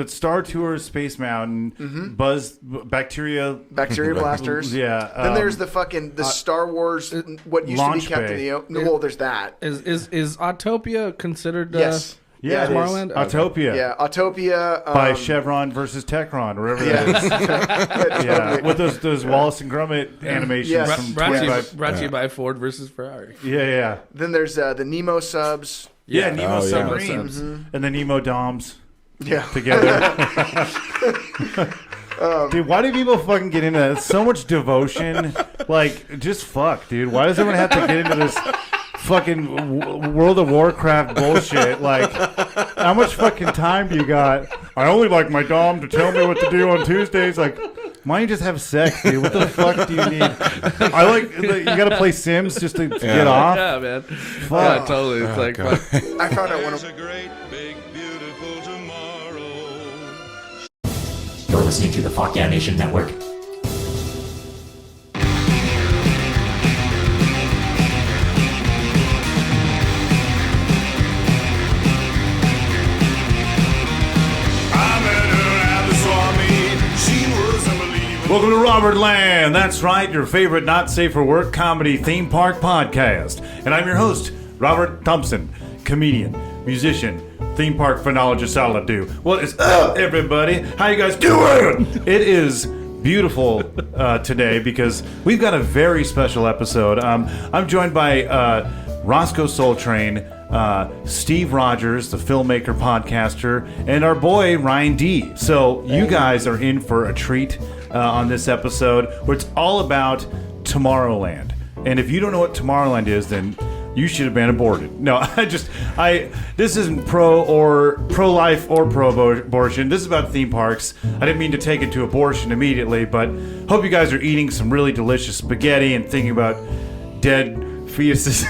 But Star Tours, Space Mountain, Buzz, Bacteria Blasters. Yeah. Then there's the Star Wars, what used to be Captain EO. Well, there's that. Is Autopia considered? Yes. Yeah, Tomorrowland? Autopia. Yeah, Autopia. By Chevron versus Techron, or whatever that is. Yeah, with those Wallace and Gromit animations Yes. from Brought to you by Ford versus Ferrari. Yeah. Then there's the Nemo subs. Yeah, Nemo submarines. And the Nemo Doms. Yeah. Together. Dude, why do people fucking get into that? It's so much devotion. Like, just fuck, dude. Why does everyone have to get into this fucking World of Warcraft bullshit? Like, how much fucking time do you got? I only like my Dom to tell me what to do on Tuesdays. Like, why don't you just have sex, dude? What the fuck do you need? I like, you gotta play Sims just to get off. Yeah, man. Fuck. Yeah, totally. It's like, fuck. I found out one of You're listening to the Fuck Yeah Nation Network. Welcome to Robertland. That's right, your favorite not safe for work comedy theme park podcast. And I'm your host, Robert Thompson, comedian, musician, theme park phenologist, I'll do. What is up, everybody? How you guys doing? It is beautiful today because we've got a very special episode. I'm joined by Rossco Soletrain, Steve Rodgers, the filmmaker, podcaster, and our boy Ryan D. So you guys are in for a treat on this episode, where it's all about Tomorrowland. And if you don't know what Tomorrowland is, then you should have been aborted. No, this isn't pro-life or pro-abortion. This is about theme parks. I didn't mean to take it to abortion immediately, but hope you guys are eating some really delicious spaghetti and thinking about dead fetuses.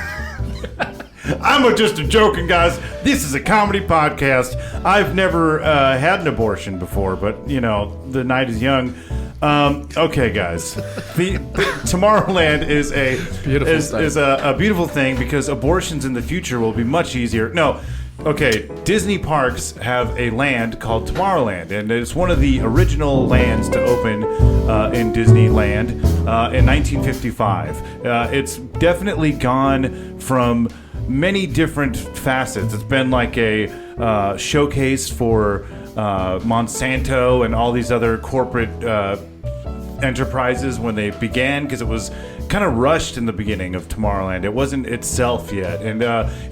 I'm just joking, guys. This is a comedy podcast. I've never had an abortion before, but, you know, the night is young. Okay, guys. The Tomorrowland is a beautiful thing because abortions in the future will be much easier. No, okay. Disney parks have a land called Tomorrowland, and it's one of the original lands to open in Disneyland in 1955. It's definitely gone from many different facets. It's been like a showcase for Monsanto and all these other corporate enterprises when they began, because it was kind of rushed in the beginning of Tomorrowland. It wasn't itself yet. And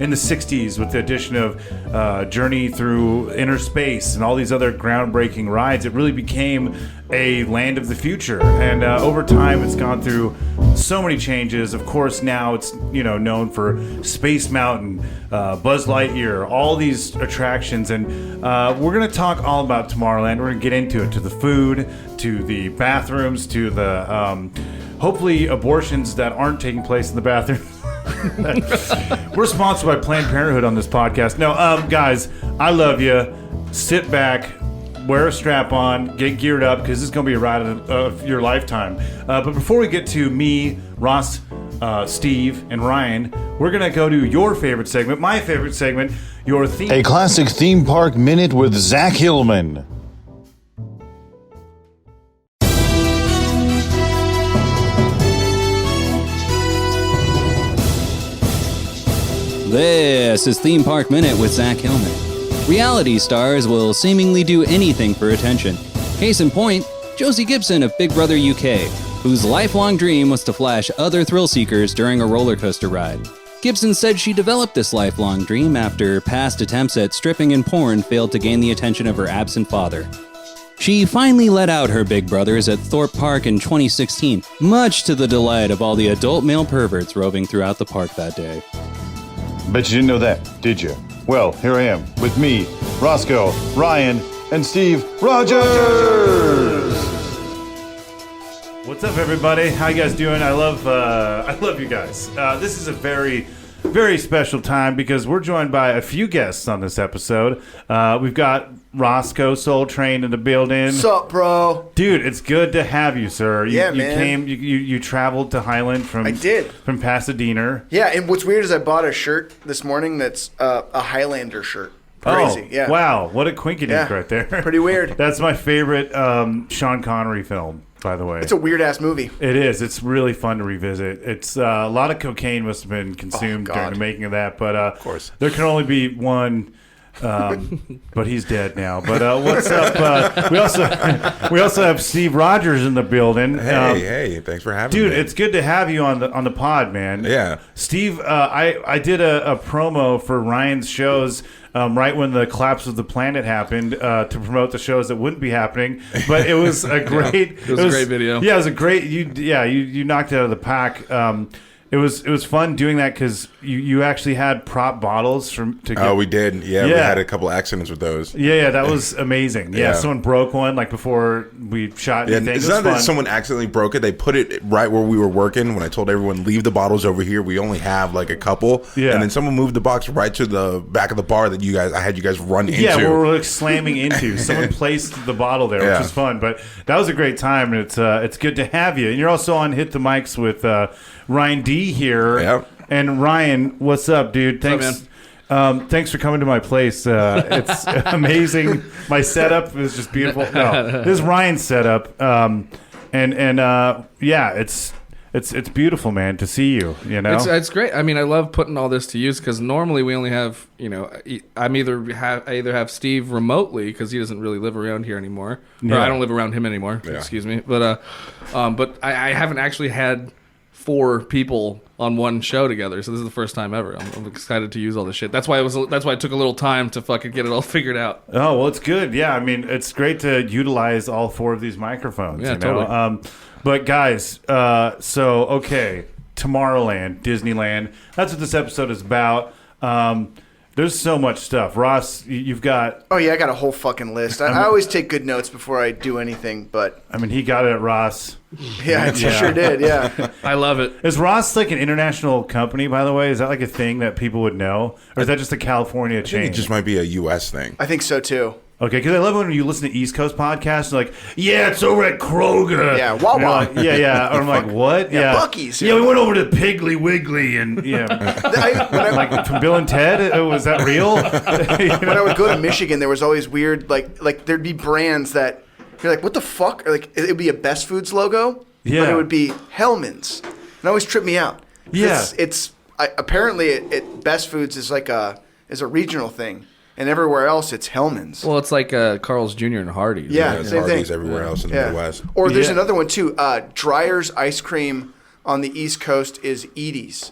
in the 60s, with the addition of Journey Through Inner Space and all these other groundbreaking rides, it really became a land of the future. And over time, it's gone through so many changes. Of course, now it's known for Space Mountain, Buzz Lightyear, all these attractions. And we're going to talk all about Tomorrowland. We're going to get into it, to the food, to the bathrooms, to the hopefully abortions that aren't taking place in the bathroom. We're sponsored by Planned Parenthood on this podcast. No, guys, I love you. Sit back, wear a strap on, get geared up, because this is going to be a ride of your lifetime. But before we get to me, Ross, Steve, and Ryan, we're going to go to your favorite segment, my favorite segment, your theme. A classic theme park minute with ZACK HILLMAN. This is Theme Park Minute with ZACK HILLMAN. Reality stars will seemingly do anything for attention. Case in point, Josie Gibson of Big Brother UK, whose lifelong dream was to flash other thrill seekers during a roller coaster ride. Gibson said she developed this lifelong dream after past attempts at stripping and porn failed to gain the attention of her absent father. She finally let out her big brothers at Thorpe Park in 2016, much to the delight of all the adult male perverts roving throughout the park that day. Bet you didn't know that, did you? Well, here I am, with me, Rossco, Ryan, and Steve Rodgers! What's up, everybody? How you guys doing? I love you guys. This is a very, very special time because we're joined by a few guests on this episode. We've got Rossco Soletrain in the building. Sup, bro? Dude, it's good to have you, sir. You man. You traveled to Highland from... I did. From Pasadena. Yeah, and what's weird is I bought a shirt this morning that's a Highlander shirt. Crazy, yeah. Wow, what a quinkydink right there. Pretty weird. That's my favorite Sean Connery film, by the way. It's a weird-ass movie. It is. It's really fun to revisit. It's a lot of cocaine must have been consumed during the making of that, but of course. There can only be one. But he's dead now. But what's up? We also have Steve Rodgers in the building. Hey, thanks for having me. Dude, it's good to have you on the pod, man. Yeah. Steve, I did a promo for Ryan's shows right when the collapse of the planet happened to promote the shows that wouldn't be happening. But it was a great it was a great video. Yeah, it was a great you knocked it out of the pack. It was fun doing that because you actually had prop bottles Oh, we did. Yeah, we had a couple accidents with those. Yeah, that was amazing. Yeah, someone broke one like before we shot anything. It's not that someone accidentally broke it. They put it right where we were working. When I told everyone, leave the bottles over here. We only have like a couple. Yeah. And then someone moved the box right to the back of the bar that I had you guys run into. Yeah, we were like slamming into. Someone placed the bottle there, which was fun. But that was a great time, and it's good to have you. And you're also on Hit the Mics with Ryan D here. Yep. And Ryan, what's up, dude? Thanks. Thanks for coming to my place. It's amazing. My setup is just beautiful. No, this is Ryan's setup. It's beautiful, man, to see you. You know, it's great. I mean, I love putting all this to use because normally we only have, I either have Steve remotely because he doesn't really live around here anymore, or I don't live around him anymore. Yeah. Excuse me, but I haven't actually had 4 people on one show together, so this is the first time ever. I'm excited to use all this shit. That's why it took a little time to fucking get it all figured out. Oh well, it's good. Yeah, I mean, it's great to utilize all 4 of these microphones. Yeah, you know? totally. But guys, Tomorrowland, Disneyland. That's what this episode is about. There's so much stuff. Ross, you've got... Oh, yeah, I got a whole fucking list. I always take good notes before I do anything, but... I mean, he got it at Ross. Yeah, I sure did, yeah. I love it. Is Ross like an international company, by the way? Is that like a thing that people would know? Or is that just a California chain? It just might be a U.S. thing. I think so, too. Okay, because I love when you listen to East Coast podcasts, they're like, yeah, it's over at Kroger. Yeah, Wawa. Like, yeah. Or I'm like, what? Yeah, Buc-ee's. Yeah, we went over to Piggly Wiggly and, like from Bill and Ted? Was that real? When I would go to Michigan, there was always weird, like there'd be brands that you're like, what the fuck? Or like, it would be a Best Foods logo, but it would be Hellman's. And it always tripped me out. Yeah. Apparently, Best Foods is like a regional thing. And everywhere else, it's Hellman's. Well, it's like Carl's Jr. and Hardee's. Yeah, same Hardee's thing. everywhere else in the Midwest. Or there's another one, too. Dreyer's ice cream on the East Coast is Edie's.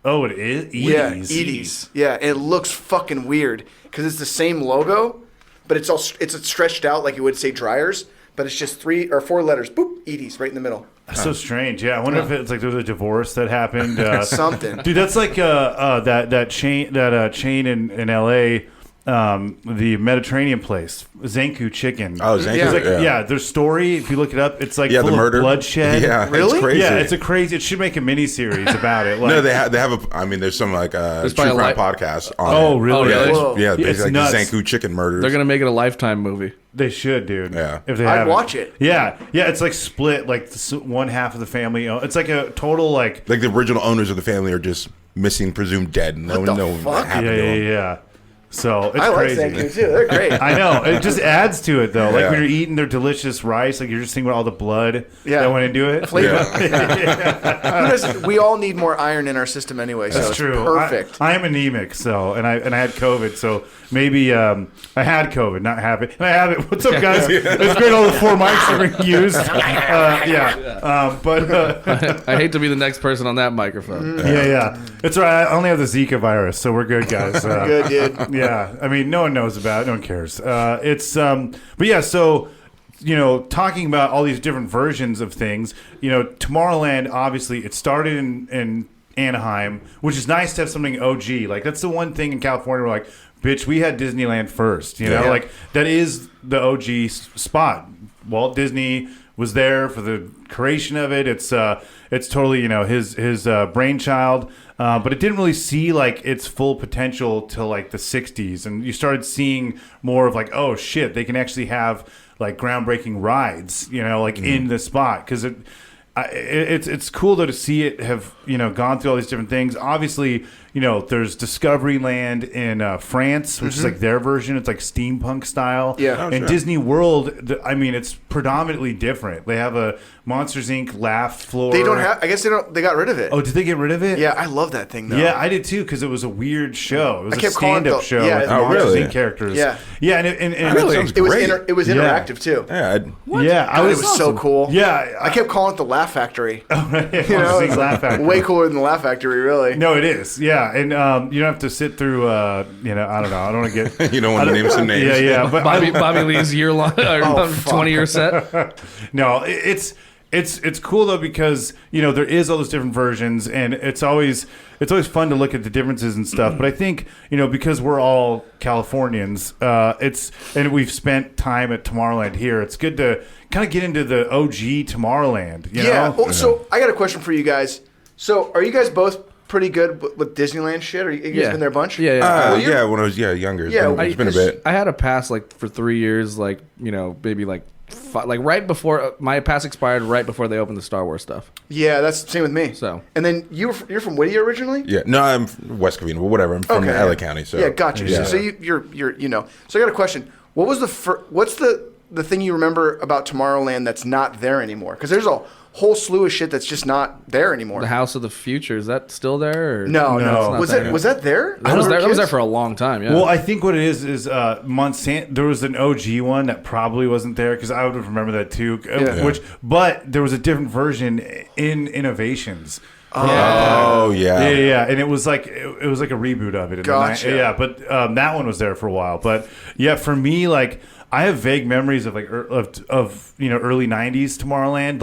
Oh, it is? Edie's? Yeah, Edie's. Yeah, it looks fucking weird because it's the same logo, but it's stretched out like you would say Dreyer's, but it's just 3 or 4 letters. Boop, Edie's right in the middle. That's so strange. Yeah, I wonder if it's like there was a divorce that happened. Something. Dude, that's like that chain in L.A., the Mediterranean place, Zanku Chicken. Oh, Zanku. Yeah, their story, if you look it up, it's like full the murder. of bloodshed. Yeah, really? It's crazy. Yeah, it's a crazy. It should make a miniseries about it. Like, No, they have there's some like true crime podcast on it. Oh, really? Yeah, It's basically nuts. the Zanku Chicken murders. They're going to make it a Lifetime movie. They should, dude. Yeah. If they I'd haven't. watch it. Yeah, it's like split. Like one half of the family. It's like a total like the original owners of the family are just missing, presumed dead. No one knows what happened to them. Yeah. So it's I like crazy. Zanku, too. They're great. I know. It just adds to it, though. Like Yeah. when you're eating their delicious rice, like you're just thinking about all the blood Yeah. that went into it. Flavor. We all need more iron in our system anyway, so That's it's true. perfect. I am anemic, so and I had COVID, so maybe I had COVID, not have it. And I have it. What's up, guys? It's great. All the 4 mics are being used. But I hate to be the next person on that microphone. yeah. It's all right. I only have the Zika virus, so we're good, guys. Good, dude. Yeah, I mean, no one knows about it. No one cares. But yeah, so, talking about all these different versions of things, Tomorrowland, obviously, it started in Anaheim, which is nice to have something OG. Like, that's the one thing in California where, like, bitch, we had Disneyland first, Yeah. Like, that is the OG spot. Walt Disney was there for the creation of it. It's totally, his brainchild. But it didn't really see like its full potential till like the 60s, and you started seeing more of like, oh shit, they can actually have like groundbreaking rides, in the spot, because it's cool though to see it have gone through all these different things. Obviously, there's Discoveryland in France, which is like their version. It's like steampunk style. Yeah. And Disney World, it's predominantly different. They have a Monsters Inc. laugh floor. They don't have. I guess they don't. They got rid of it. Oh, did they get rid of it? Yeah, I love that thing though. Yeah, I did too because it was a weird show. It was I a kept calling stand-up it show yeah, with oh, Monsters really? Inc. characters. Yeah. Yeah, and Really? it was It was Great. it was interactive too. Yeah. yeah, It was so cool. Yeah, I kept calling it the Laugh Factory. Monsters Inc. Laugh Factory. Way cooler than the Laugh Factory, really. No, it is. Yeah, and you don't have to sit through. I don't know. I don't want to get. You don't want to name some names. Yeah. But Bobby Lee's year-long or 20-year set. No, it's cool though because there is all those different versions, and it's always fun to look at the differences and stuff. But I think because we're all Californians, and we've spent time at Tomorrowland here. It's good to kind of get into the OG Tomorrowland. You know? Well, so I got a question for you guys. So are you guys both pretty good with Disneyland shit? Are you guys been there a bunch? Yeah. When I was younger. Yeah, It's been a bit. I had a pass for 3 years, maybe right before my pass expired, right before they opened the Star Wars stuff. Yeah, that's the same with me. So, and then you're from Whittier originally? Yeah, no, I'm from West Covina, but whatever. I'm from LA County, so yeah, gotcha. Yeah. So you're So I got a question. What was what's the thing you remember about Tomorrowland that's not there anymore? Because there's a whole slew of shit that's just not there anymore. the House of the Future, is that still there? Or? No. it's not Was there. was that there? That was there for a long time. Yeah. Well, I think what it is Monsanto. There was an OG one that probably wasn't there because I would remember that too. Yeah. But there was a different version in Innovations. Oh yeah. Yeah, and it was like a reboot of it. Gotcha. But that one was there for a while. But yeah, for me, I have vague memories of early '90s Tomorrowland.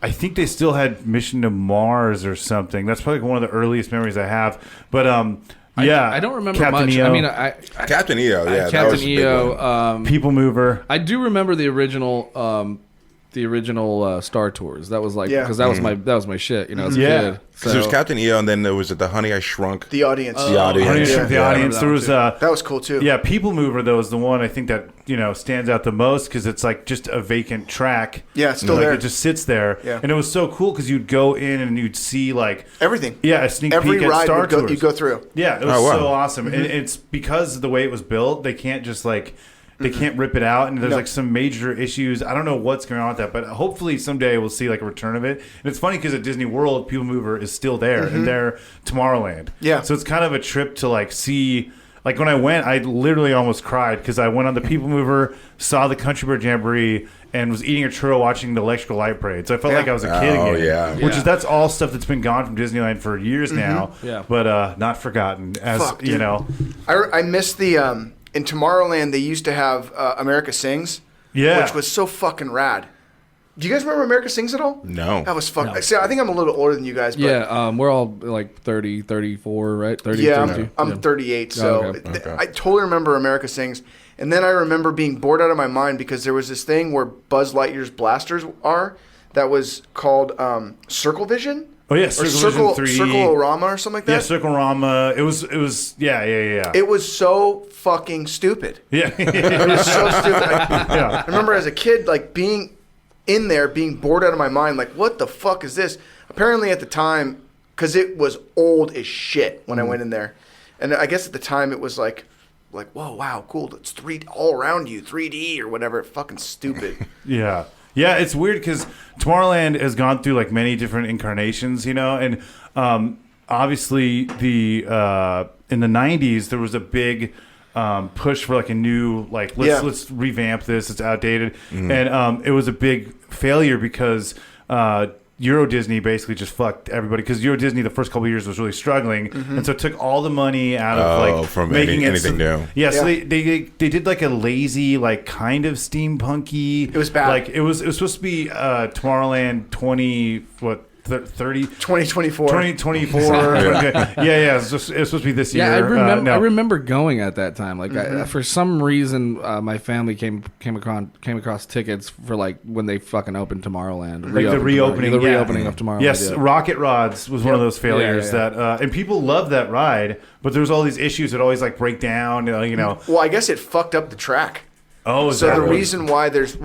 I think they still had Mission to Mars or something. That's probably one of the earliest memories I have. But I don't remember Captain much. EO. I mean, Captain EO, yeah, that Captain was a big one. EO. People Mover. I do remember the original Star Tours. That was because that was my shit. As a Yeah. kid. Because there was Captain EO, and then there was the Honey I Shrunk. The audience. The audience. Honey, I Shrunk the Audience. There was that was cool too. Yeah, People Mover though is the one I think that stands out the most because it's just a vacant track. Yeah, it's still there. It just sits there. Yeah. And it was so cool because you'd go in and you'd see everything. Yeah, a sneak Every peek at ride Star Tours. you go through. Yeah, it was Oh, wow. so awesome, and it's because of the way it was built. They can't just they can't rip it out, and there's some major issues. I don't know what's going on with that, but hopefully someday we'll see a return of it. And it's funny because at Disney World, People Mover is still there, and they're Tomorrowland. Yeah. So it's kind of a trip to see. When I went, I literally almost cried because I went on the People Mover, saw the Country Bear Jamboree, and was eating a churro watching the Electrical Light Parade. So I felt like I was a kid again. Yeah. Which is that's all stuff that's been gone from Disneyland for years now. Yeah. But not forgotten. As Fuck, dude. I miss the in Tomorrowland they used to have America Sings. Yeah. Which was so fucking rad. Do you guys remember America Sings at all? No. That was fucking. No. See, I think I'm a little older than you guys. But Yeah, we're all 30, 34, right? 30, yeah, 32. I'm 38, so okay. I totally remember America Sings. And then I remember being bored out of my mind because there was this thing where Buzz Lightyear's blasters are that was called Circle Vision. Oh yeah, Circle Vision 3D. Circle-O-Rama or something like that. Yeah, Circle-Rama. It was yeah. It was so fucking stupid. Yeah. It was so stupid. I remember as a kid being in there, being bored out of my mind, what the fuck is this? Apparently at the time, because it was old as shit when I went in there, and I guess at the time it was like, whoa, wow, cool, it's 3D all around you, 3D or whatever. Fucking stupid. Yeah. Yeah, it's weird because Tomorrowland has gone through many different incarnations, and obviously the in the 90s there was a big push for a new let's revamp this, it's outdated, and it was a big failure because Euro Disney basically just fucked everybody because Euro Disney the first couple of years was really struggling, and so it took all the money out of from making anything new. Yeah, so they did a lazy kind of steampunky. It was bad. It was supposed to be Tomorrowland 2024. 2024. Yeah. It was supposed to be this year. Yeah, I remember going at that time. For some reason, my family came across tickets for when they fucking opened Tomorrowland. The reopening of Tomorrowland. Yes, Rocket Rods was one of those failures that, and people loved that ride, but there was all these issues that always break down. Well, I guess it fucked up the track. Oh, so the reason why there's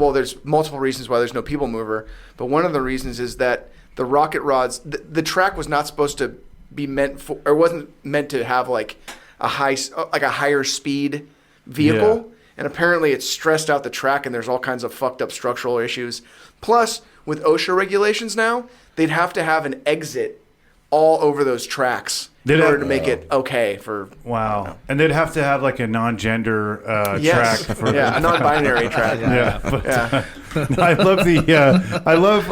multiple reasons why there's no People Mover, but one of the reasons is that the Rocket Rods, the track was not supposed to be meant for, or wasn't meant to have like a higher speed vehicle. Yeah. And apparently it's stressed out the track, and there's all kinds of fucked up structural issues. Plus, with OSHA regulations now, they'd have to have an exit all over those tracks in order to make it okay for. Wow. And they'd have to have like a non-gender Yes. track for a non-binary track. Yeah, but I love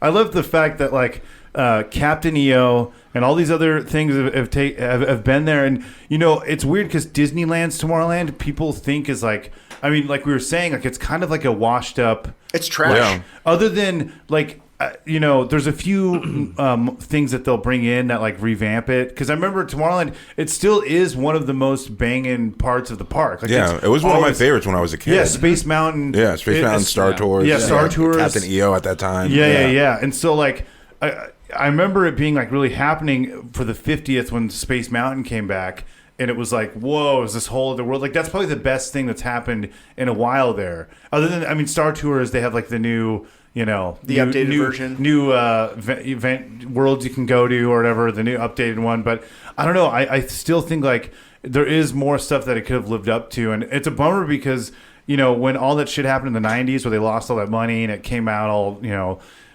I love the fact that like Captain EO and all these other things have been there, and you know it's weird because Disneyland's Tomorrowland people think is like, I mean, like we were saying, like it's kind of like a washed up. It's trash. Yeah. Other than like. You know, there's a few things that they'll bring in that like revamp it. Because I remember Tomorrowland, it still is one of the most banging parts of the park. Like, yeah, it was one of my favorites when I was a kid. Yeah, Space Mountain. Yeah, Space Mountain, Star Tours. Yeah, Star Tours. Captain EO at that time. Yeah. And so like, I remember it being like really happening for the 50th when Space Mountain came back. And it was like, whoa, is this whole other world? Like, that's probably the best thing that's happened in a while there. Other than, I mean, Star Tours, they have like the new... You know, the updated version, new event worlds you can go to or whatever, the new updated one. But I don't know. I still think like there is more stuff that it could have lived up to, and it's a bummer because you know when all that shit happened in the '90s, where they lost all that money and it came out all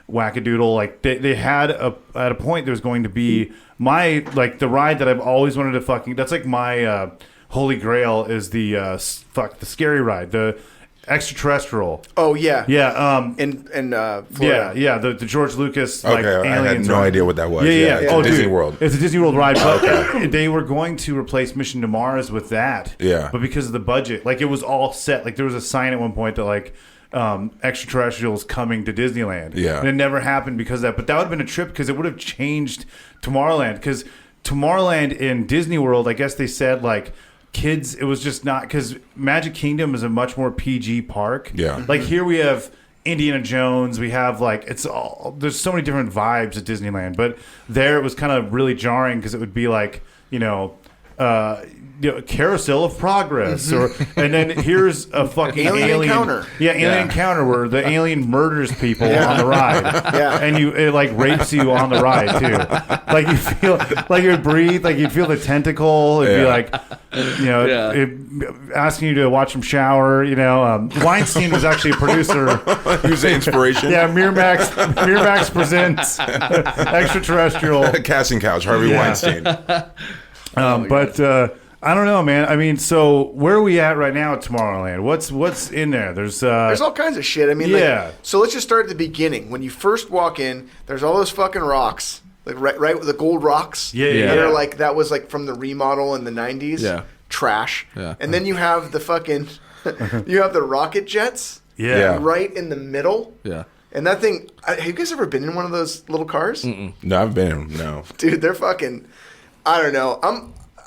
wackadoodle. Like they had at a point there was going to be the ride that I've always wanted to fucking. That's like my holy grail is the scary ride, the extraterrestrial. Oh yeah, in Florida. Yeah. The George Lucas Okay, I had no idea what that was. Yeah. Oh, Disney World. It's a Disney World ride. But they were going to replace Mission to Mars with that. Yeah. But because of the budget, like it was all set. Like there was a sign at one point that like extraterrestrials coming to Disneyland. Yeah. And it never happened because of that. But that would have been a trip because it would have changed Tomorrowland. Because Tomorrowland in Disney World, I guess they said like. Kids, it was just not because Magic Kingdom is a much more PG park. Yeah. Like here we have Indiana Jones. We have like there's so many different vibes at Disneyland, but there it was kind of really jarring because it would be like Carousel of Progress, and then here's a fucking alien encounter. Yeah, alien encounter where the alien murders people on the ride. Yeah, and it like rapes you on the ride too. Like you feel like you would breathe, like you'd feel the tentacle. It'd be like, asking you to watch him shower. Weinstein was actually a producer. He was the inspiration. Yeah, Miramax presents extraterrestrial casting couch. Harvey Weinstein. I don't know, man. I mean, so where are we at right now at Tomorrowland? What's in there? There's all kinds of shit. I mean, yeah. So let's just start at the beginning. When you first walk in, there's all those fucking rocks, like right with the gold rocks. Yeah. That are like that was like from the remodel in the '90s. Yeah. Trash. Yeah. And then you have the fucking, you have the rocket jets. Yeah. Right in the middle. Yeah. And that thing, have you guys ever been in one of those little cars? Mm-mm. No, I've been in. No. Dude, they're fucking. I don't know.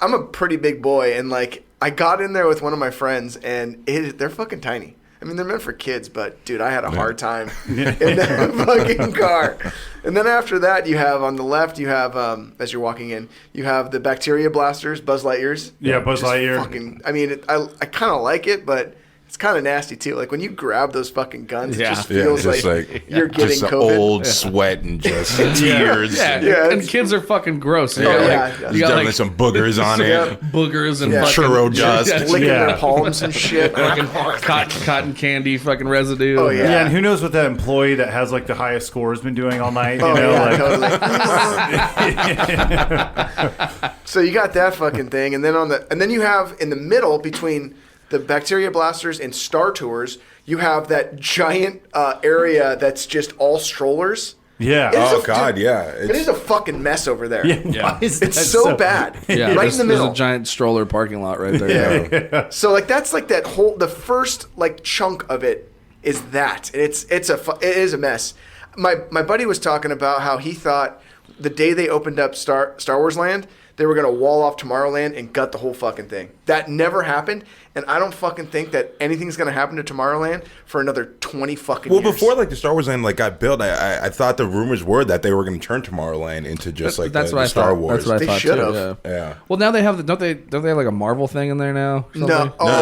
I'm a pretty big boy, and like I got in there with one of my friends, and they're fucking tiny. I mean, they're meant for kids, but dude, I had a hard time in that fucking car. And then after that, you have on the left, you have as you're walking in, you have the bacteria blasters, Buzz Lightyears. Yeah, Buzz Lightyear. Fucking, I mean, I kind of like it, but. It's kind of nasty too. Like when you grab those fucking guns, it just feels like you're getting just COVID. Old sweat and just tears. And kids are fucking gross. You got definitely some boogers on it. Boogers and churro dust, licking their palms and shit. Cotton candy, fucking residue. Oh yeah. Yeah, and who knows what that employee that has like the highest score has been doing all night? Totally. So you got that fucking thing, and then you have in the middle between the bacteria blasters and Star Tours, you have that giant area that's just all strollers. Yeah. It is a fucking mess over there. Yeah. It's so bad. Yeah. Right in the middle. There's a giant stroller parking lot right there. Yeah. So like that's like that whole the first like chunk of it is that. It is a mess. My buddy was talking about how he thought the day they opened up Star Wars Land, they were going to wall off Tomorrowland and gut the whole fucking thing. That never happened, and I don't fucking think that anything's going to happen to Tomorrowland for another 20 fucking years. Well, before like the Star Wars Land got built, I thought the rumors were that they were going to turn Tomorrowland into just like the Star Wars. That's what I thought should too. have. Yeah. Well, now they have don't they have like a Marvel thing in there now? No.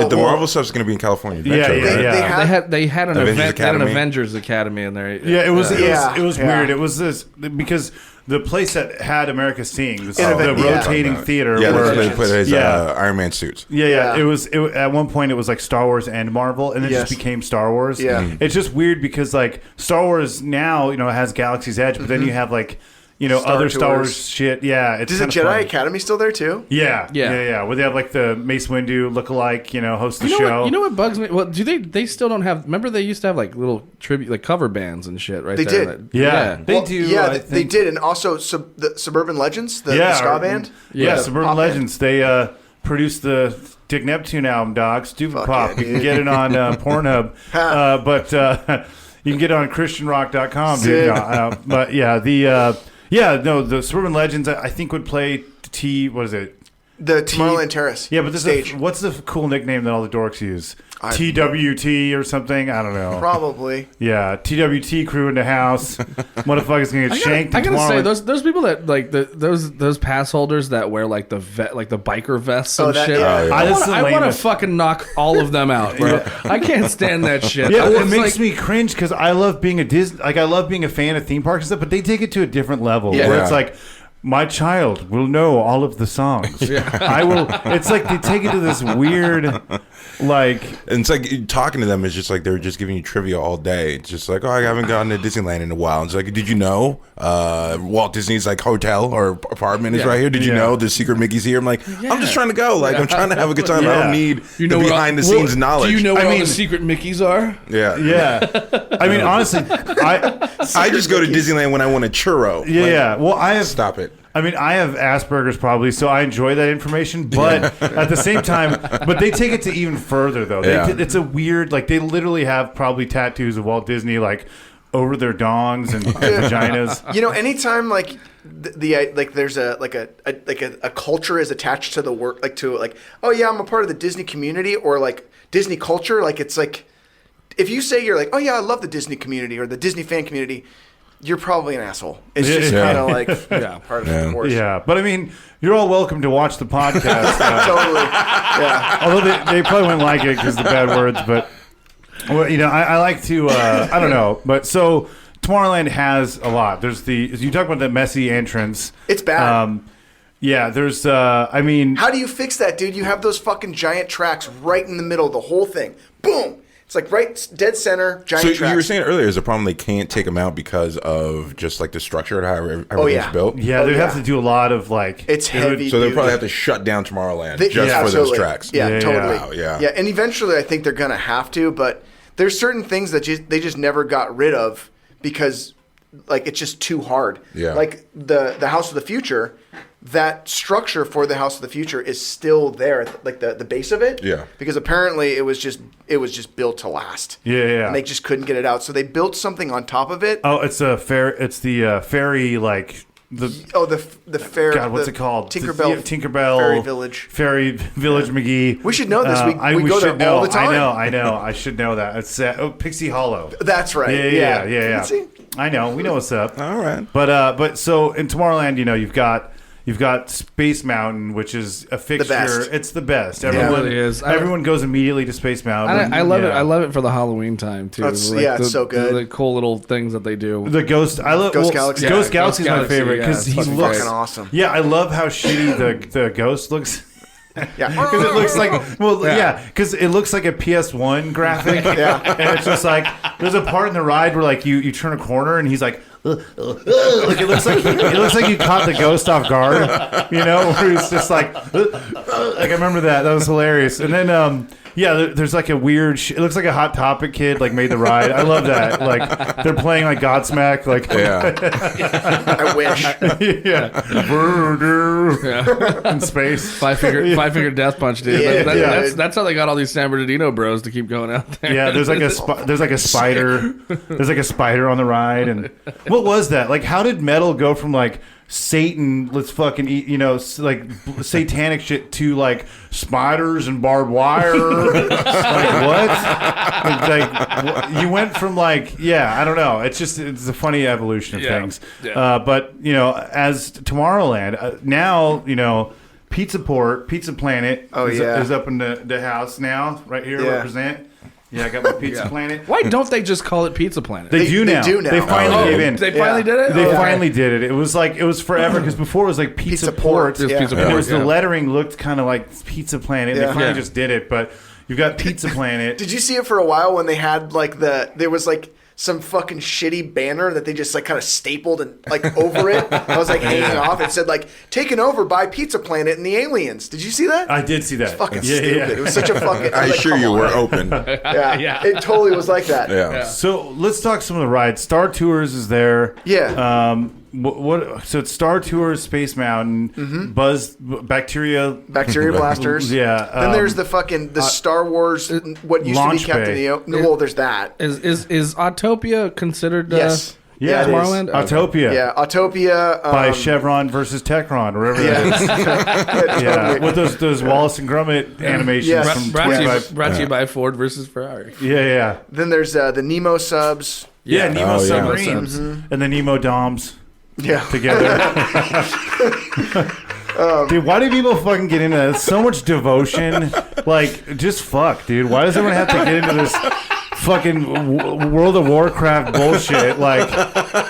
The Marvel stuff's going to be in California Adventure. Yeah. They had an Avengers event, Academy. An Avengers Academy in there. Yeah, it was Yeah. weird. It was this because the place that had America Sings, the Innovative, rotating theater. Yeah, where, they put his Iron Man suits. Yeah. It was at one point it was like Star Wars and Marvel, and then it just became Star Wars. Yeah. It's just weird because like Star Wars now, has Galaxy's Edge, but then you have like other Star Wars shit. Yeah, it's Is the Jedi Academy still there too? Yeah. Where they have like the Mace Windu lookalike, host the show. You know what bugs me? Well, do they still don't have? Remember they used to have like little tribute, like cover bands and shit, right? They there. did. They do. Yeah, they did, and also the Suburban Legends, the ska band. Yeah, Suburban Legends. They produced the Dick Neptune album, dog. Stupid Pop. You can get it on Pornhub, but you can get it on ChristianRock.com, dude. But yeah, the Suburban Legends I think would play what is it? The Tomorrowland Terrace. Yeah, but stage. What's the cool nickname that all the dorks use? TWT or something? I don't know. Probably. Yeah, TWT crew in the house. Motherfuckers gonna get shanked. I gotta say, those people that like those pass holders that wear like the biker vests and shit. Yeah. I want to fucking knock all of them out, bro. I can't stand that shit. Yeah, it It's makes like- me cringe because I love being I love being a fan of theme parks and stuff, but they take it to a different level where it's like, my child will know all of the songs. I will. It's like they take it to this weird, like. And it's like talking to them is just like they're just giving you trivia all day. It's just like, I haven't gone to Disneyland in a while. It's like, did you know Walt Disney's like hotel or apartment is right here? Did you know the secret Mickey's here? I'm like, I'm just trying to go. Like I'm trying to have a good time. I don't need the behind the scenes knowledge. Do you know where all the secret Mickeys are? Yeah. I mean, honestly, I just go to Disneyland when I want a churro. Yeah. Well, I have. Stop it. I mean, I have Asperger's probably, so I enjoy that information. But at the same time, they take it to even further, though. It's a weird, like, they literally have probably tattoos of Walt Disney, like, over their dongs and vaginas. Anytime, like, there's a culture is attached to the work, oh, yeah, I'm a part of the Disney community or, like, Disney culture. Like, it's like, if you say you're like, oh, yeah, I love the Disney community or the Disney fan community, you're probably an asshole. It's just kind of like part of the course. Yeah, but I mean, you're all welcome to watch the podcast. Totally. Yeah. Although they probably wouldn't like it because of the bad words, but I like to. I don't know, but so Tomorrowland has a lot. There's you talk about the messy entrance. It's bad. Yeah, there's. I mean, how do you fix that, dude? You have those fucking giant tracks right in the middle of the whole thing. Boom. It's like right dead center, giant tracks. So you were saying earlier, is a problem they can't take them out because of just like the structure of how everything's built? Yeah, they'd have to do a lot of like... It's heavy. So they'll probably have to shut down Tomorrowland just for those tracks. Yeah, totally. Wow, yeah, and eventually I think they're going to have to, but there's certain things that they just never got rid of because like it's just too hard. Yeah. Like the House of the Future, that structure for the House of the Future is still there, like the base of it. Yeah. Because apparently it was just built to last. Yeah. And they just couldn't get it out, so they built something on top of it. Oh, it's the ferry like the fair. God, what's it called? Tinkerbell. Tinkerbell Fairy Village. McGee. We should know this. We go there all the time. I know. I should know that. It's Pixie Hollow. That's right. Yeah. See? I know. We know what's up. All right. But so in Tomorrowland, you've got Space Mountain, which is a fixture. The best. It's the best. It really is. Everyone goes immediately to Space Mountain. I love it. I love it for the Halloween time too. It's so good. The cool little things that they do. The Ghost. I love Ghost Galaxy. Ghost Galaxy is my favorite because he looks fucking awesome. Yeah, I love how shitty the Ghost looks. Yeah, because it looks like because it looks like a PS1 graphic. And it's just like there's a part in the ride where like you turn a corner and he's like. Like it looks like you caught the ghost off guard, where he's just like I remember that was hilarious. And then there's like a weird it looks like a Hot Topic kid like made the ride. I love that. Like they're playing like Godsmack I wish. In space. Five finger death punch, dude. That's how they got all these San Bernardino bros to keep going out there. Yeah, there's like a spider. There's like a spider on the ride. And what was that? Like, how did metal go from like Satan, let's fucking eat, like satanic shit to like spiders and barbed wire? Like what? Like you went from like I don't know. It's a funny evolution of things. Yeah. But as Tomorrowland now Pizza Planet is up in the house now right here represent. Yeah, I got my Pizza Planet. Why don't they just call it Pizza Planet? They do now. They finally gave in. They finally did it? They finally did it. It was forever because before it was like Pizza Port. Pizza And Port, it was the lettering looked kind of like Pizza Planet. And they finally just did it. But you've got Pizza Planet. Did you see it for a while when they had like there was like some fucking shitty banner that they just like kind of stapled and like over it? I was like hanging off. It said like taken over by Pizza Planet and the aliens. Did you see that? I did see that. It's fucking stupid. It was such a fucking. I assure you were open. Yeah, it totally was like that. Yeah. So let's talk some of the rides. Star Tours is there. Yeah. What? So it's Star Tours, Space Mountain, Buzz, Bacteria Blasters. Yeah. Then there's the Star Wars, what used to be Captain EO. Well, there's that. Is Autopia considered? Yes. Yeah, Tomorrowland. Autopia. Yeah, Autopia. By Chevron versus Techron, or whatever that is. Yeah, with those Wallace and Gromit animations Yes. from Brought to you by Ford versus Ferrari. Yeah. Then there's the Nemo subs. Yeah, Nemo Oh, yeah. submarines and the Nemo Doms Yeah. together. Dude, why do people fucking get into that? It's so much devotion. Like, just fuck, dude. Why does everyone have to get into this fucking World of Warcraft bullshit? Like,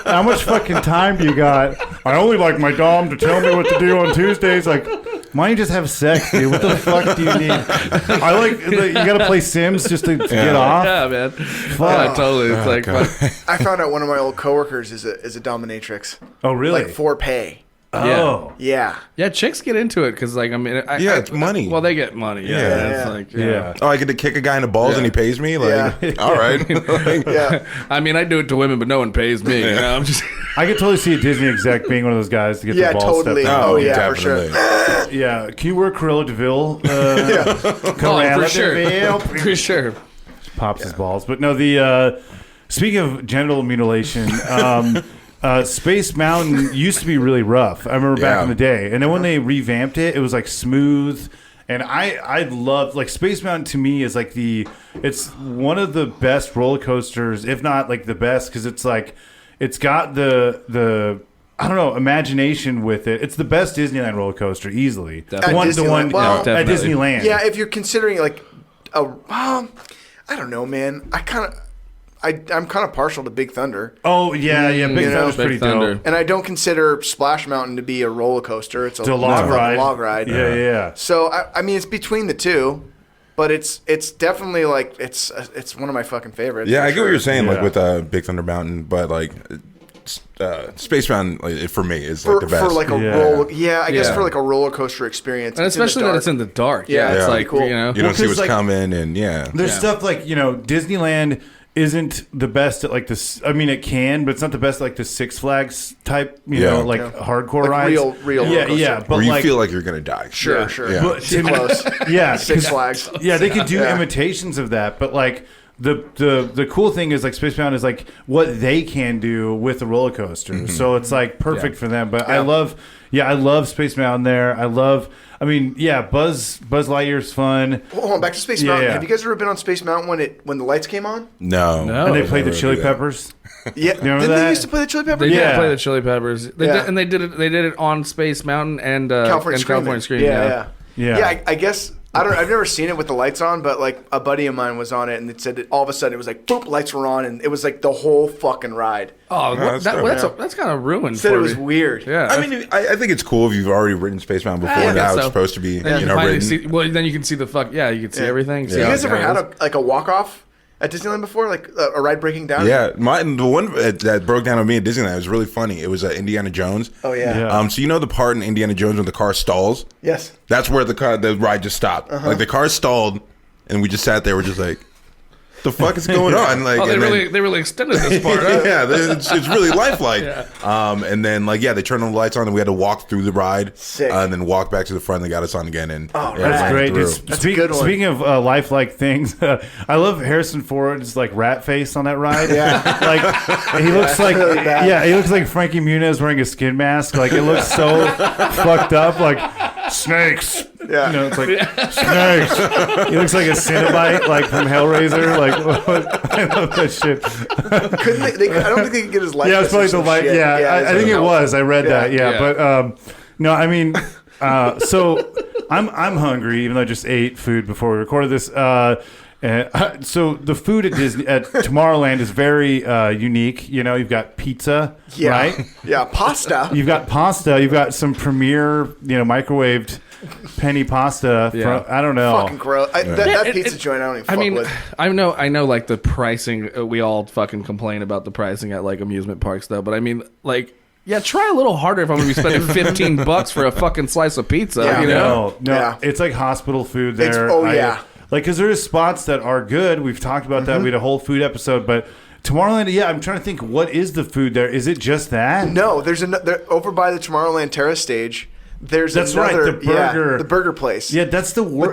how much fucking time do you got? I only like my dom to tell me what to do on Tuesdays. Like, why don't you just have sex, dude? What the fuck do you need? I like, you gotta play Sims just to get off. Yeah, man. Fuck. Yeah, totally. It's like, I found out one of my old coworkers is a dominatrix. Oh, really? Like for pay. Oh. Yeah. yeah, chicks get into it because, like, I mean, It's money. Well, they get money. Yeah, Yeah. It's like, Yeah. Oh, I get to kick a guy in the balls and he pays me? Like, Yeah. all right. Yeah. I mean, I do it to women, but no one pays me. You know, I'm just. I could totally see a Disney exec being one of those guys to get Yeah, the ball totally. stepped on. Oh, yeah, for sure. definitely. Yeah. Can you wear Cruella DeVille? Oh, Cruella for sure. DeVille. For sure. Pops his balls. But no, speaking of genital mutilation, Space Mountain used to be really rough. I remember back in the day. And then when they revamped it, it was like smooth. And I love, like, Space Mountain to me is like it's one of the best roller coasters, if not like the best, because it's like, it's got the I don't know, imagination with it. It's the best Disneyland roller coaster, easily. Definitely. The one Well, at definitely. Disneyland. Yeah, if you're considering like I don't know, man. I'm kind of partial to Big Thunder. Oh, yeah. Big Thunder's Big pretty Thunder. dope. And I don't consider Splash Mountain to be a roller coaster. It's a log ride. Log ride. Yeah. So I mean, it's between the two, but it's definitely like it's one of my fucking favorites. Yeah, for I get what sure. you're saying, like Yeah. with Big Thunder Mountain, but like Space Mountain, like, for me, is like the best. For like a roller, I guess Yeah. for like a roller coaster experience, And it's in the especially that dark. it's in the dark. Yeah, It's yeah. like, Cool. you know. you don't see 'cause, what's like, coming, and There's stuff like, Disneyland isn't the best at like this. I mean, it can, but it's not the best at like the Six Flags type, hardcore Like rides. real roller coaster. Yeah. But where you like, feel like you're gonna die. Sure. Yeah. but Too close. yeah, Six 'cause- Flags. Yeah, they could do Yeah. imitations of that, but like the cool thing is like Space Mountain is like what they can do with the roller coaster. So it's like perfect for them. But I love Space Mountain there. Buzz Lightyear's fun. Hold on, back to Space Mountain. Yeah. Have you guys ever been on Space Mountain when the lights came on? No. And they played the never Chili do that. Peppers. Yeah, remember didn't that? they used to play the Chili Peppers? They Yeah. did play the Chili Peppers. They Yeah. did, and they did it on Space Mountain and California Screaming. Yeah. Yeah. I guess I've never seen it with the lights on, but like a buddy of mine was on it, and it said that all of a sudden it was like boop, lights were on, and it was like the whole fucking ride. Oh, that's dope. that's kind of ruined. Said for it was me. weird. Yeah. I mean, I think it's cool if you've already ridden Space Mountain before. I and guess now so. it's supposed to be, Then you written. finally see, then you can see the you can see everything. See You how guys it ever had goes. a walk off at Disneyland before, like a ride breaking down? Yeah, the one that broke down with me at Disneyland was really funny. It was Indiana Jones. Oh yeah. Yeah. So you know the part in Indiana Jones when the car stalls? Yes. That's where the ride just stopped. Like the car stalled, and we just sat there. We're just like, the fuck is going on? Like, Oh, they and then- really extended this part. Huh? yeah, it's really lifelike. And then they turned the lights on, and we had to walk through the ride, Sick. and then walk back to the front. They got us on again, and Oh, That's Right. great. through. Dude. That's a good one. Speaking of lifelike things, I love Harrison Ford's like rat face on that ride. Yeah. Like he looks like really bad. he looks like Frankie Muniz wearing a skin mask. Like it looks so fucked up. Like snakes. Yeah. You know, it's like snakes. He looks like a Cenobite, like from Hellraiser. Like I love that shit. Couldn't they? I don't think they could get his light. Yeah, it's probably the light. Yeah, I think it was. I read that. Yeah, Yeah. but no, I mean, so I'm hungry, even though I just ate food before we recorded this. So the food at Tomorrowland is very unique. You know, you've got pizza, right? Yeah, pasta. You've got pasta. You've got some premier, microwaved penny pasta. Yeah. I don't know. Fucking gross. That pizza joint, I don't even fuck with. I know, like the pricing. We all fucking complain about the pricing at like amusement parks, though. But I mean, like, yeah, try a little harder if I'm gonna be spending $15 for a fucking slice of pizza. Yeah. You know? No, Yeah. it's like hospital food there. Yeah. Like, because there's spots that are good. We've talked about that. We had a whole food episode, but Tomorrowland, I'm trying to think, what is the food there? Is it just that? No, there's over by the Tomorrowland Terrace stage. That's another, right, the burger place. Yeah, that's the word. But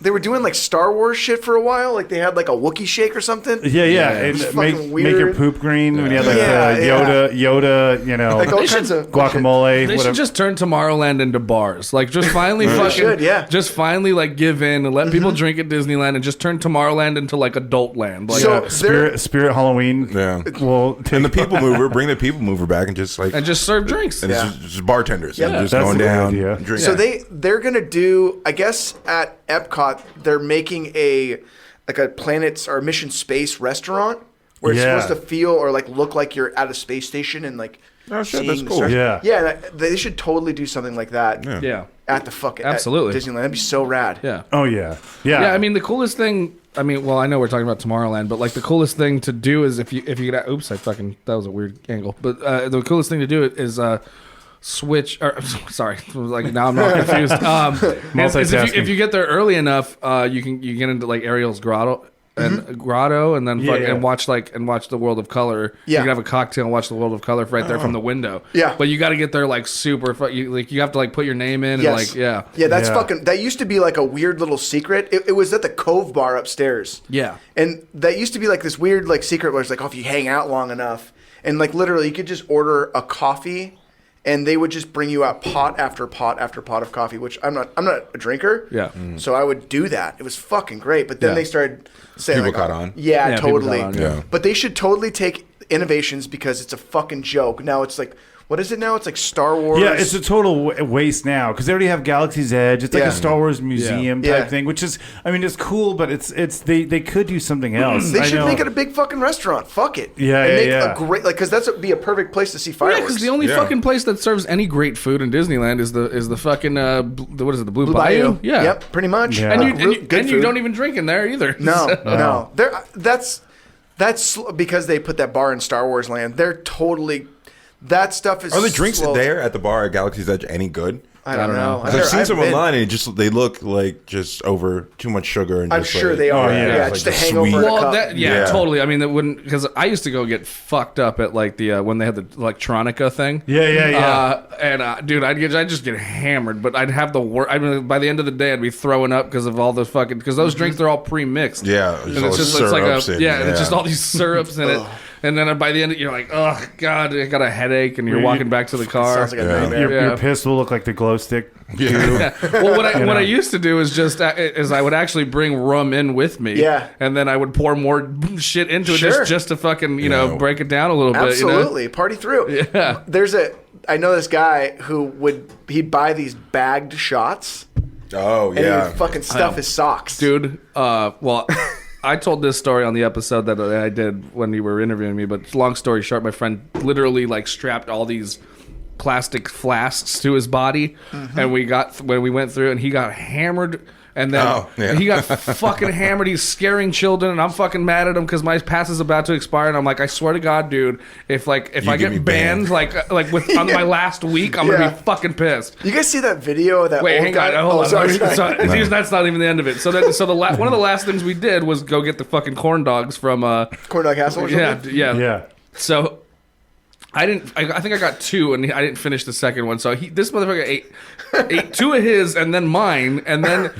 they were doing like Star Wars shit for a while. Like they had like a Wookiee shake or something. Yeah. And make your poop green when you had like Yoda, like all kinds of guacamole. They should just turn Tomorrowland into bars. Like, just finally just finally like give in and let people drink at Disneyland and just turn Tomorrowland into like adult land. Like, Spirit Halloween. Yeah. Well, and the people mover, bring the people mover back and just serve drinks. And it's just bartenders. Yeah. Just That's going down. Drinking. So they're gonna do. I guess at Epcot they're making a Planets or Mission Space restaurant where it's supposed to feel or like look like you're at a space station and like. Oh shit, seeing that's the cool. stars. Yeah. They should totally do something like that. Yeah. At the fucking Absolutely. at Disneyland. That'd be so rad. Yeah. Oh yeah. Yeah, I mean the coolest thing. I mean, well, I know we're talking about Tomorrowland, but like the coolest thing to do is if you get. Oops, that was a weird angle. But the coolest thing to do is switch. Or sorry, like now I'm not confused. Multitasking. If you get there early enough, you get into like Ariel's grotto. And and then and watch the World of Color. Yeah. You can have a cocktail and watch the World of Color right there from the window. Yeah. But you got to get there like super. You have to like put your name in and like Yeah, that's fucking. That used to be like a weird little secret. It was at the Cove Bar upstairs. Yeah. And that used to be like this weird like secret where it's like, oh, if you hang out long enough, and like literally you could just order a coffee. And they would just bring you out pot after pot after pot of coffee, which I'm not a drinker. Yeah. So I would do that. It was fucking great. But then they started saying People like, caught on. Yeah, totally. People caught on, yeah. But they should totally take innovations because it's a fucking joke. Now it's like, what is it now? It's like Star Wars. Yeah, it's a total waste now because they already have Galaxy's Edge. It's like a Star Wars museum type thing, which is, I mean, it's cool, but it's they could do something else. They should make it a big fucking restaurant. Fuck it. Yeah, and make yeah. a great because that's would be a perfect place to see fireworks. Yeah, because the only fucking place that serves any great food in Disneyland is the fucking what is it, the Blue Bayou? Yeah. Yep, pretty much. Yeah. And you food. don't even drink in there either. No. That's because they put that bar in Star Wars Land. They're totally. That stuff is. Are the drinks slow. there at the bar at Galaxy's Edge any good? I don't know. I've seen some online and they look like just over too much sugar and I'm just sure like, they are. yeah. Yeah, like just the a hangover. sweet- in a Well, cup. Yeah. totally. I mean, that wouldn't because I used to go get fucked up at like the when they had the electronica thing. Yeah. Dude, I'd just get hammered, but I'd have the worst. I mean, by the end of the day, I'd be throwing up because of all the fucking because those drinks they're all pre-mixed. Yeah, and it's like syrups and it's just all these syrups in it. And then by the end, you're like, oh god, I got a headache, and you're walking back to the car. Sounds like a nightmare. Your piss will look like the glow stick. Well, what I used to do is just is I would actually bring rum in with me, and then I would pour more shit into it just to fucking break it down a little bit. Absolutely, party through. Yeah, I know this guy who he'd buy these bagged shots. Oh And he would fucking stuff his socks, dude. Well. I told this story on the episode that I did when you were interviewing me, but long story short, my friend literally like strapped all these plastic flasks to his body, and when we went through, and he got hammered. And then he got fucking hammered. He's scaring children, and I'm fucking mad at him because my pass is about to expire. And I'm like, I swear to God, dude, if I get banned, like on my last week, I'm gonna be fucking pissed. You guys see that video of that Wait, old hang guy? on, hold on. Sorry. That's not even the end of it. So one of the last things we did was go get the fuking corn dogs from Corn Dog Castle or something? Yeah. So I think I got two, and I didn't finish the second one. So this motherfucker ate two of his, and then mine, and then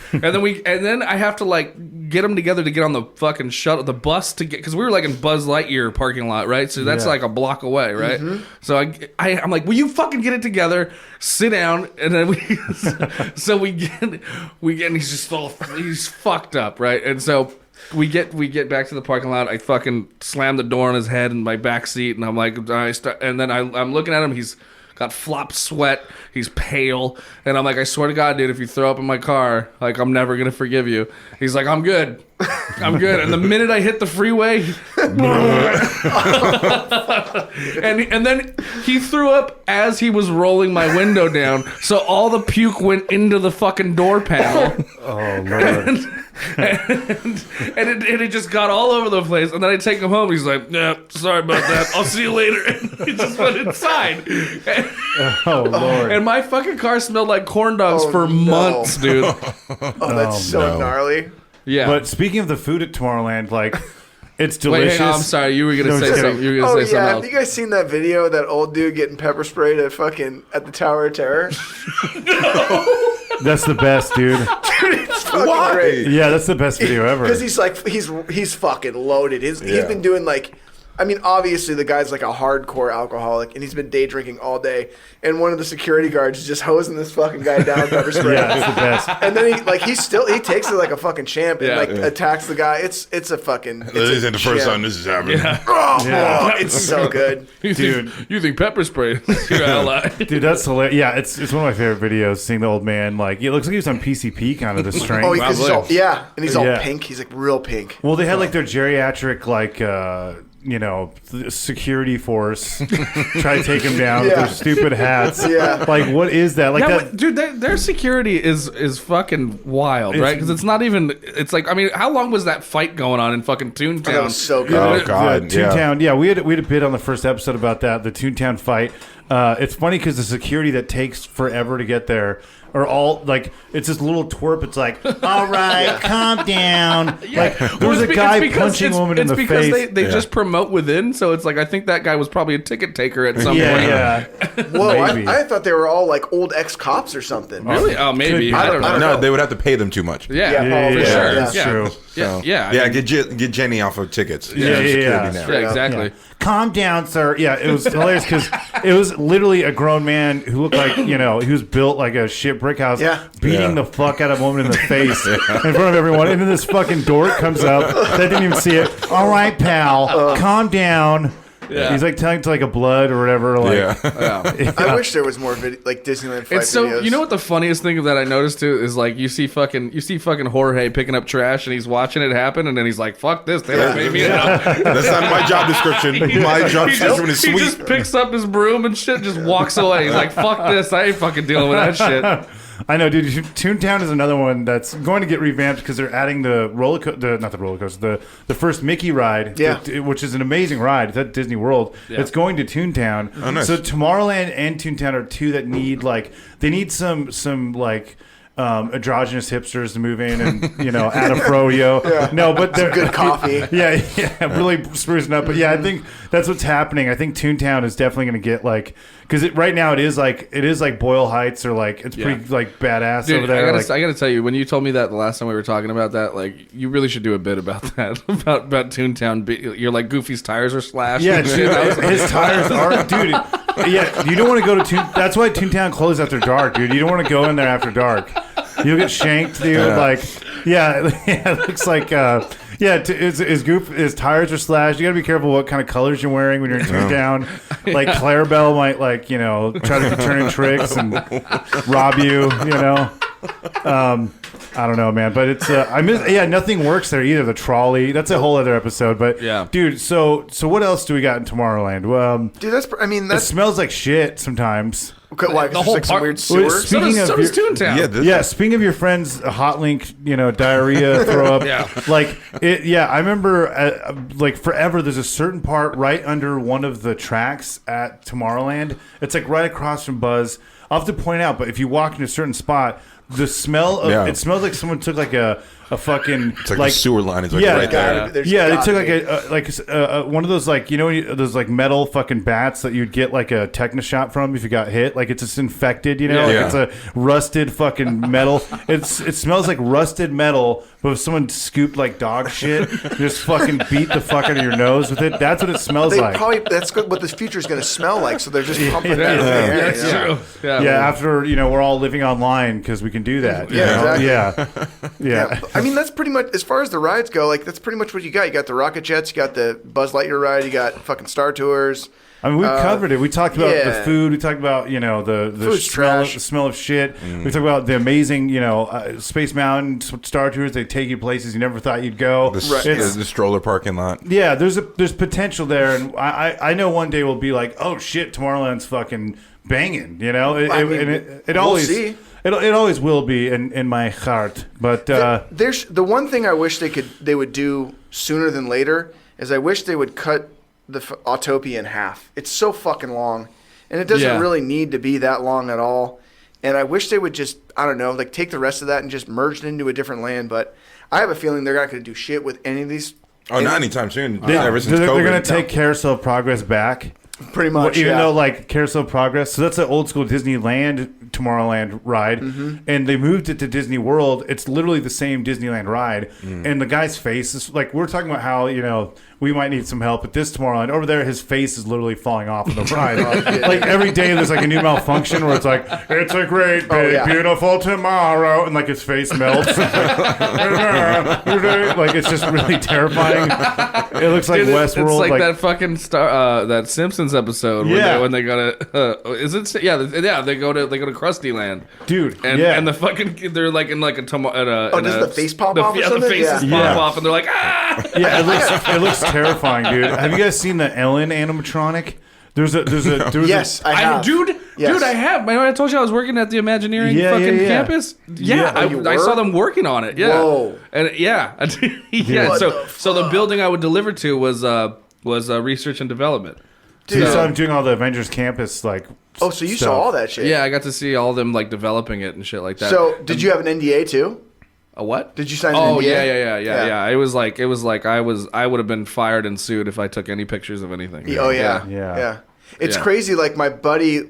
I have to like get them together to get on the fucking shuttle, the bus to get, because we were like in Buzz Lightyear parking lot, right? So that's like a block away, right? So I'm like, will you fucking get it together? Sit down, and then we get, and he's fucked up, right? And so. We get back to the parking lot. I fucking slam the door on his head in my back seat, and I'm like, and then I'm looking at him. He's got flop sweat. He's pale, and I'm like, I swear to God, dude, if you throw up in my car, like I'm never gonna forgive you. He's like, I'm good. I'm good. And the minute I hit the freeway, and then he threw up as he was rolling my window down, so all the puke went into the fucking door panel. Oh Lord. And it just got all over the place. And then I take him home. He's like, "Yeah, sorry about that. I'll see you later." And he just went inside. Oh Lord. And my fucking car smelled like corn dogs for months, dude. Oh, that's so gnarly. Yeah. But speaking of the food at Tomorrowland, like, it's delicious. Wait, hang on, I'm sorry. You were gonna No, say just something. kidding. You were gonna say something Have else. you guys seen that video of that old dude getting pepper sprayed at the Tower of Terror? That's the best, dude. It's fucking great. Yeah, that's the best video ever. Because he's like he's fucking loaded. He's been doing like, I mean, obviously the guy's like a hardcore alcoholic, and he's been day drinking all day. And one of the security guards is just hosing this fucking guy down with pepper spray. Yeah, that's the best. And then he takes it like a fucking champ and attacks the guy. It's a fucking. This isn't the first time this is happening. Oh, it's so good. Dude, you think pepper spray is your ally? Dude, that's hilarious. Yeah, it's one of my favorite videos. Seeing the old man, like, it looks like he was on PCP, kind of the strength. Oh, because he's all, and he's all Yeah. pink. He's like real pink. Well, they had like their geriatric, like, security force try to take him down with their stupid hats. Yeah. Like, what is that? Like No, that. but, dude, their security is fucking wild, right? Because it's not even. It's like, I mean, how long was that fight going on in fucking Toontown? That was so good. Oh, God. Toontown. Yeah, we had a bit on the first episode about that, the Toontown fight. It's funny because the security that takes forever to get there are all like, it's this little twerp. It's like, all right, calm down. Like, there was a guy punching a woman in the face. It's because they just promote within, so it's like, I think that guy was probably a ticket taker at some point. Yeah. Whoa, Maybe. I thought they were all like old ex-cops or something. Really? Oh, maybe. I don't know. No, they would have to pay them too much. Yeah, Yeah, for sure. That's yeah. true. Yeah. Get Jenny off of tickets. Yeah. Yeah, exactly. Calm down, sir. Yeah, it was hilarious because it was literally a grown man who looked like, he was built like a shit brick house, beating the fuck out of a woman in the face in front of everyone. And then this fucking dork comes up that didn't even see it. All right, pal, calm down. Yeah. He's like telling to like a blood or whatever. Like, I wish there was more like Disneyland fight It's so videos. you know what the funniest thing that I noticed too is like you see fucking Jorge picking up trash and he's watching it happen and then he's like, fuck this, they made me up. That's not my job description. My job description is He sweet. just picks up his broom and shit, just walks away. He's like, fuck this, I ain't fucking dealing with that shit. I know, dude. Toontown is another one that's going to get revamped because they're adding the the first Mickey ride, which is an amazing ride. It's at Disney World. Yeah. It's going to Toontown. Oh, nice. So Tomorrowland and Toontown are two that need some androgynous hipsters to move in and add a froyo. No, but they're good coffee. Yeah, really sprucing up. But yeah, I think that's what's happening. I think Toontown is definitely going to get because right now it is like Boyle Heights or like it's pretty like badass over there. I gotta tell you, when you told me that the last time we were talking about that, like you really should do a bit about that about Toontown. You're like Goofy's tires are slashed. Yeah, dude, his tires are, dude. Yeah, you don't want to go to Toontown. That's why Toontown closed after dark, dude. You don't want to go in there after dark. You'll get shanked, dude. It looks like. His tires are slashed. You gotta be careful what kind of colors you're wearing when you're in Toontown. Like Clarabelle might try to turn in tricks and rob you. I don't know, man, but it's nothing works there either. The trolley, that's a whole other episode. But dude, so what else do we got in Tomorrowland? Dude, it smells like shit sometimes. Okay, why? The whole like some park- weird sewer. So does Toontown. Speaking of your friend's hot link, diarrhea, throw up. I remember forever. There's a certain part right under one of the tracks at Tomorrowland. It's like right across from Buzz. I'll have to point out, but if you walk in a certain spot, the smell of it smells like someone took like a fucking it's like the sewer line is right there. They took like one of those those like metal fucking bats that you'd get like a tetanus shot from if you got hit. Like it's just infected, it's a rusted fucking metal. It smells like rusted metal, but if someone scooped like dog shit, just fucking beat the fuck out of your nose with it. That's what it smells like. That's good. What the future is going to smell like. So they're just pumping that in the air. That's true. After we're all living online because we can do that. Yeah, exactly. Yeah. I mean, that's pretty much, as far as the rides go, like, that's pretty much what you got. You got the rocket jets, you got the Buzz Lightyear ride, you got fucking Star Tours. I mean, we covered it. We talked about the food. We talked about, the smell of shit. We talked about the amazing, Space Mountain, Star Tours. They take you places you never thought you'd go. The stroller parking lot. Yeah, there's potential there. And I know one day we'll be like, oh, shit, Tomorrowland's fucking banging, It always will be in my heart. But there's the one thing I wish they would do sooner than later is I wish they would cut the Autopia in half. It's so fucking long, and it doesn't really need to be that long at all. And I wish they would just, I don't know, like take the rest of that and just merge it into a different land. But I have a feeling they're not going to do shit with any of these. Oh, not anytime soon. Ever since they're going to take Carousel of Progress back. Pretty much, even though like Carousel of Progress, so that's an old school Disneyland Tomorrowland ride, and they moved it to Disney World. It's literally the same Disneyland ride, and the guy's face is like, we're talking about how we might need some help at this Tomorrowland. Over there, his face is literally falling off of the ride. Like every day, there's like a new malfunction where it's like, it's a great big beautiful tomorrow, and like his face melts. Like it's just really terrifying. It looks like Westworld. It's like that fucking that Simpsons episode when they go to they go to Krusty Land, dude, and the fucking they're like in like a does the face pop off? The faces pop off, and they're like it looks terrifying, dude. Have you guys seen the Ellen animatronic? Yes, I have. Dude, I have. Remember I told you I was working at the Imagineering campus? I saw them working on it. Yeah. Whoa. And So the building I would deliver to was research and development. Dude, so I'm doing all the Avengers Campus like. Oh, so you saw all that shit? Yeah, I got to see all of them like developing it and shit like that. So did you have an NDA too? A what? Did you sign an NDA? Yeah. It was like I would have been fired and sued if I took any pictures of anything. Oh yeah. It's crazy. Like my buddy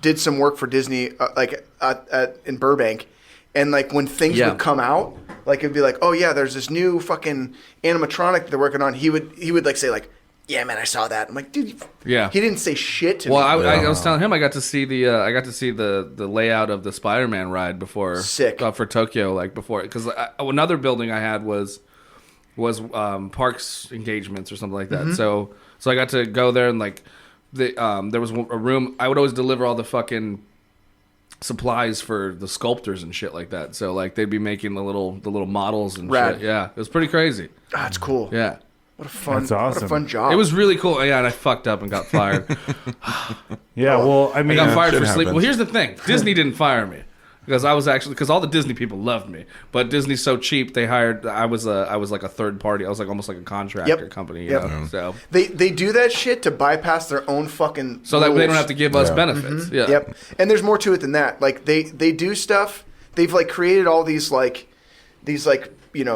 did some work for Disney, in Burbank, and like when things would come out, like it'd be like, oh yeah, there's this new fucking animatronic that they're working on. He would like say like, yeah, man, I saw that. I'm like, dude, he didn't say shit to me. I was telling him I got to see the layout of the Spider-Man ride before. Sick. For Tokyo, like before, because another building I had was parks engagements or something like that. So I got to go there and like there was a room. I would always deliver all the fucking supplies for the sculptors and shit like that. So like they'd be making the little models and shit. Yeah, it was pretty crazy. That's cool. Yeah. What a fun, That's awesome. What a fun job. It was really cool. Yeah, and I fucked up and got fired. Well, I mean, I got fired for sleep. happens. Well, here's the thing. Disney didn't fire me because because all the Disney people loved me, but Disney's so cheap. They hired. I was like a third party. I was like almost like a contractor company. You know? So they do that shit to bypass their own fucking so that they don't have to give us benefits. Yeah. Yep. And there's more to it than that. Like they do stuff. They've like created all these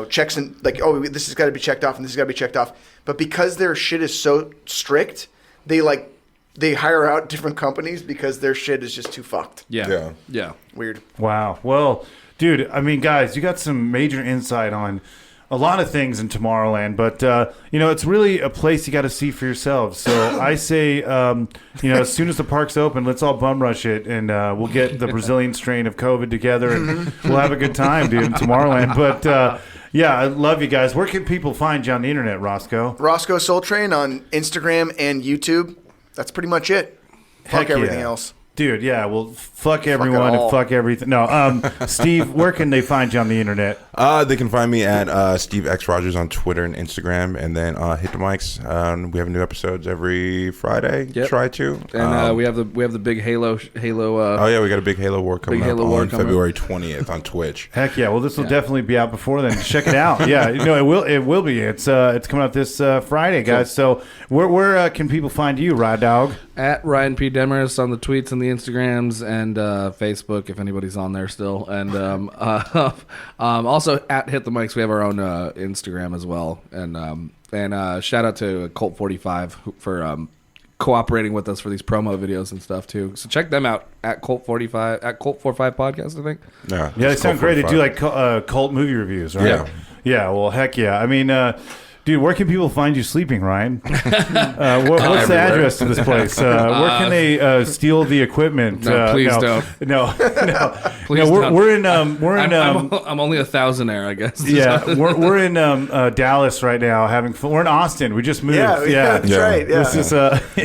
checks and like, oh, this has got to be checked off and this has got to be checked off. But because their shit is so strict, they hire out different companies because their shit is just too fucked. Yeah. Weird. Wow. Well, dude, I mean, guys, you got some major insight on a lot of things in Tomorrowland, but it's really a place you got to see for yourselves. So I say, as soon as the park's open, let's all bum rush it, and we'll get the Brazilian strain of COVID together, and we'll have a good time, dude, in Tomorrowland. But I love you guys. Where can people find you on the internet, Rossco? Rossco Soletrain on Instagram and YouTube. That's pretty much it. Fuck everything else. Dude, yeah, well, fuck everyone and fuck everything. No, Steve, where can they find you on the internet? They can find me at Steve X Rodgers on Twitter and Instagram, and then Hit the Mics. We have new episodes every Friday. Yep. Try to. And we have the big Halo. We got a big Halo War coming up on February 20th on Twitch. Heck yeah! Well, this will definitely be out before then. Check it out. Yeah, it will be. It's coming out this Friday, guys. So where can people find you, Rod Dog? At Ryan P. Demers on the tweets and the Instagrams and Facebook if anybody's on there still, and also at Hit the Mics. We have our own Instagram as well, and shout out to Colt 45 for cooperating with us for these promo videos and stuff too. So check them out at Colt 45 at Colt 45 Podcast. I think. Yeah, they sound great. 45. They do like cult movie reviews, right? Yeah. Yeah. Well, heck yeah. I mean. Dude, where can people find you sleeping, Ryan? What's the address to this place? Where can they steal the equipment? No, please don't. No, Please no. don't. We're in. I'm only a thousandaire, I guess. Yeah, we're in Dallas right now having fun. We're in Austin. We just moved. Yeah, that's right. Yeah. This is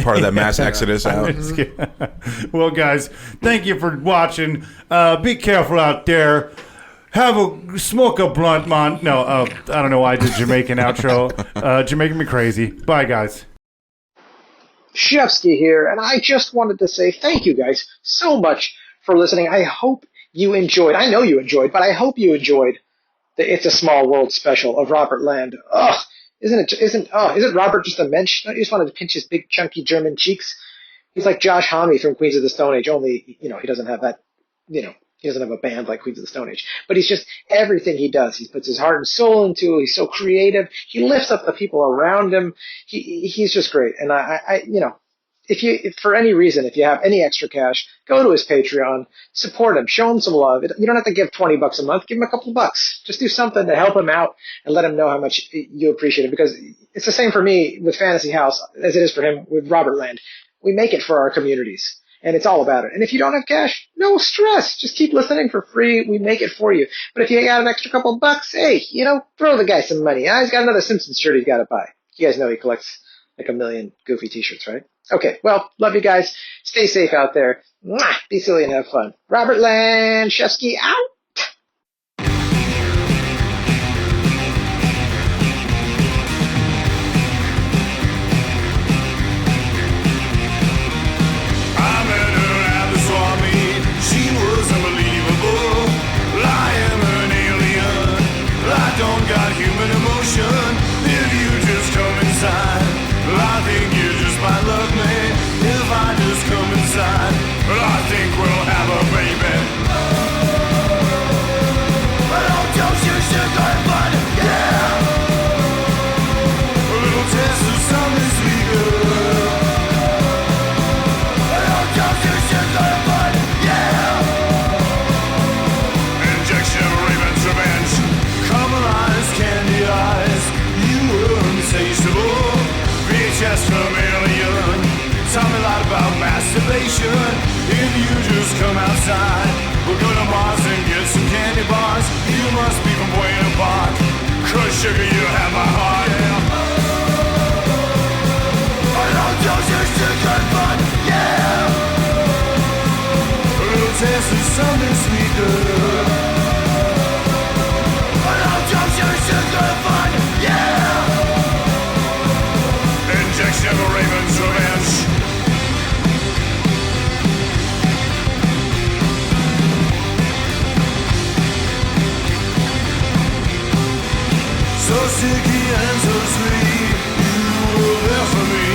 Part of that mass exodus out. Well, guys, thank you for watching. Be careful out there. Smoke a blunt, man. No, I don't know why I did Jamaican outro. Jamaican me crazy. Bye, guys. SHEFSKY here, and I just wanted to say thank you guys so much for listening. I hope you enjoyed. I know you enjoyed, but I hope you enjoyed the It's a Small World special of Robertland. Isn't Robert just a mensch? Don't you just wanted to pinch his big, chunky German cheeks? He's like Josh Homme from Queens of the Stone Age, only, he doesn't have that, he doesn't have a band like Queens of the Stone Age. But he's just, everything he does, he puts his heart and soul into it. He's so creative. He lifts up the people around him. He's just great. And if for any reason, if you have any extra cash, go to his Patreon, support him, show him some love. You don't have to give $20 a month. Give him a couple bucks. Just do something to help him out and let him know how much you appreciate it. Because it's the same for me with Fantasy House as it is for him with Robertland. We make it for our communities. And it's all about it. And if you don't have cash, no stress. Just keep listening for free. We make it for you. But if you got an extra couple bucks, hey, throw the guy some money. He's got another Simpsons shirt he's got to buy. You guys know he collects like 1 million Goofy t-shirts, right? Okay, well, love you guys. Stay safe out there. Mwah! Be silly and have fun. Robertland, SHEFSKY out. If you just come outside, we'll go to Mars and get some candy bars. You must be from Buena Park, 'cause sugar, you have my heart. Yeah. I don't just sugar, but yeah. A little taste of something sweet, girl. I don't just sugar, but yeah. Injection of Raven's revenge. So sticky and so sweet, you were there for me.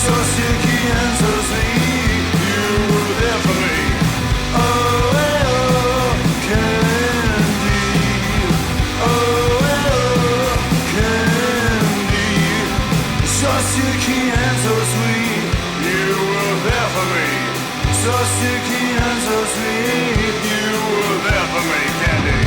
So sticky and so sweet, you were there for me. Oh, candy. Oh, candy. So sticky and so sweet, you were there for me. So sticky and so sweet, you were there for me, candy.